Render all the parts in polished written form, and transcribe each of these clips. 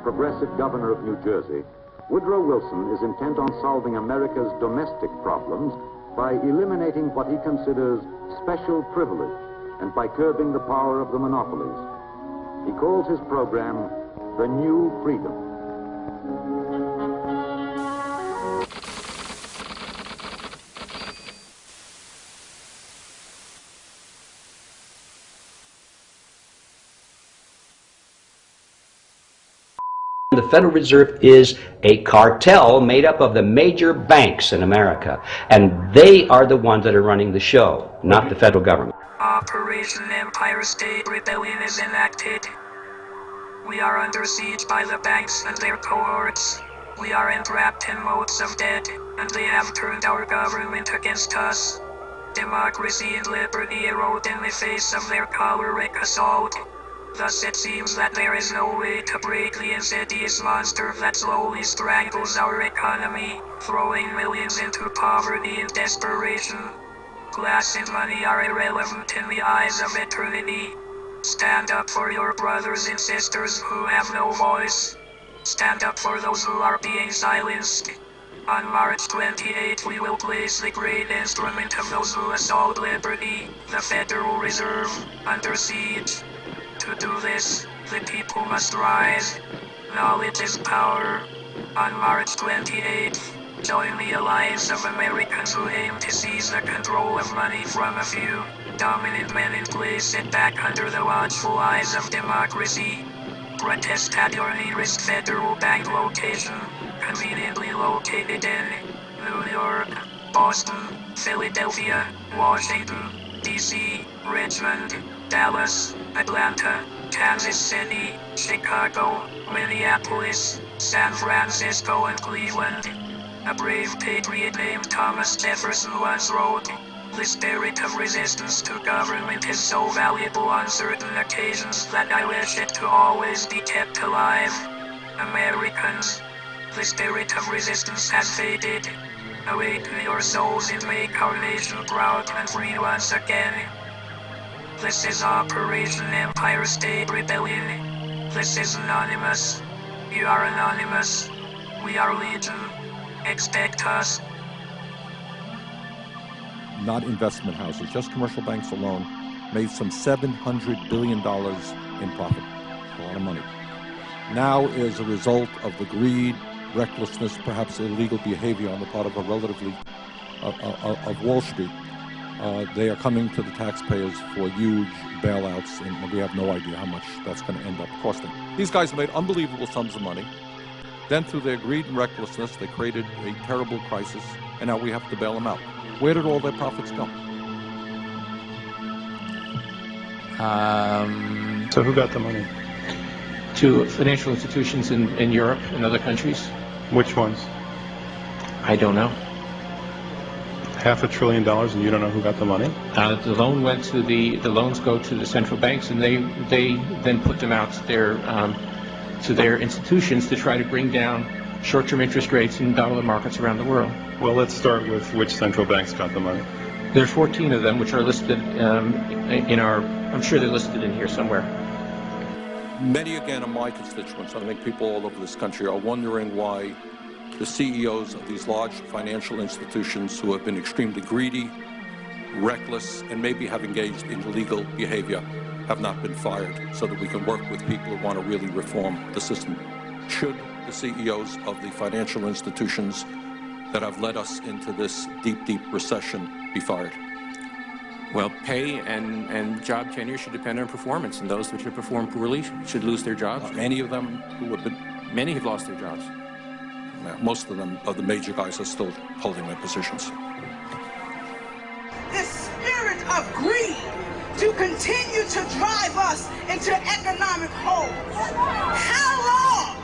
progressive governor of New Jersey, Woodrow Wilson is intent on solving America's domestic problems by eliminating what he considers special privilege and by curbing the power of the monopolies. He calls his program The New Freedom. The Federal Reserve is a cartel made up of the major banks in America, and they are the ones that are running the show, not the federal government. Operation Empire State Rebellion is enacted. We are under siege by the banks and their cohorts. We are entrapped in modes of debt, and they have turned our government against us. Democracy and liberty erode in the face of their choleric assault. Thus it seems that there is no way to break the insidious monster that slowly strangles our economy, throwing millions into poverty and desperation. Class and money are irrelevant in the eyes of eternity. Stand up for your brothers and sisters who have no voice. Stand up for those who are being silenced. On March 28th, we will place the great instrument of those who assault liberty, the Federal Reserve, under siege. To do this, the people must rise. Knowledge is power. On March 28th, join the alliance of Americans who aim to seize the control of money from a few dominant men and place it back under the watchful eyes of democracy. Protest at your nearest federal bank location, conveniently located in New York, Boston, Philadelphia, Washington, D.C., Richmond, Dallas, Atlanta, Kansas City, Chicago, Minneapolis, San Francisco, and Cleveland. A brave patriot named Thomas Jefferson once wrote, "The spirit of resistance to government is so valuable on certain occasions that I wish it to always be kept alive." Americans, the spirit of resistance has faded. Awaken your souls and make our nation proud and free once again. This is Operation Empire State Rebellion. This is anonymous. You are anonymous. We are legion. Expect us. Not investment houses, just commercial banks alone, made some $700 billion in profit. A lot of money. Now, as a result of the greed, recklessness, perhaps illegal behavior on the part of a relatively of Wall Street, they are coming to the taxpayers for huge bailouts, and we have no idea how much that's going to end up costing. These guys made unbelievable sums of money. Then through their greed and recklessness, they created a terrible crisis, and now we have to bail them out. Where did all their profits go? So who got the money? To financial institutions in Europe and other countries. Which ones? I don't know. $500 billion, and you don't know who got the money? The loan went to the loans go to the central banks, and they then put them out to their institutions to try to bring down short-term interest rates in dollar markets around the world. Well, let's start with which central banks got the money. There are 14 of them, which are listed in our. I'm sure they're listed in here somewhere. Many, again, of my constituents, I think people all over this country, are wondering why the CEOs of these large financial institutions who have been extremely greedy, reckless, and maybe have engaged in illegal behavior have not been fired, so that we can work with people who want to really reform the system. Should the CEOs of the financial institutions that have led us into this deep, deep recession be fired? Well, pay and job tenure should depend on performance, and those which have performed poorly should lose their jobs. Any of them who have been... Many have lost their jobs. Most of them, of the major guys, are still holding their positions. This spirit of greed to continue to drive us into economic holes. How long?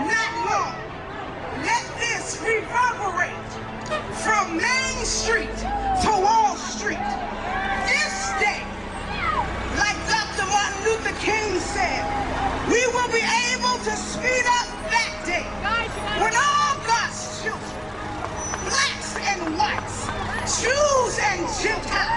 Not long. Let this reverberate from Main Street to Wall Street. This day, like Dr. Martin Luther King said, we will be able to speed up that day when all God's children, blacks and whites, Jews and Gentiles,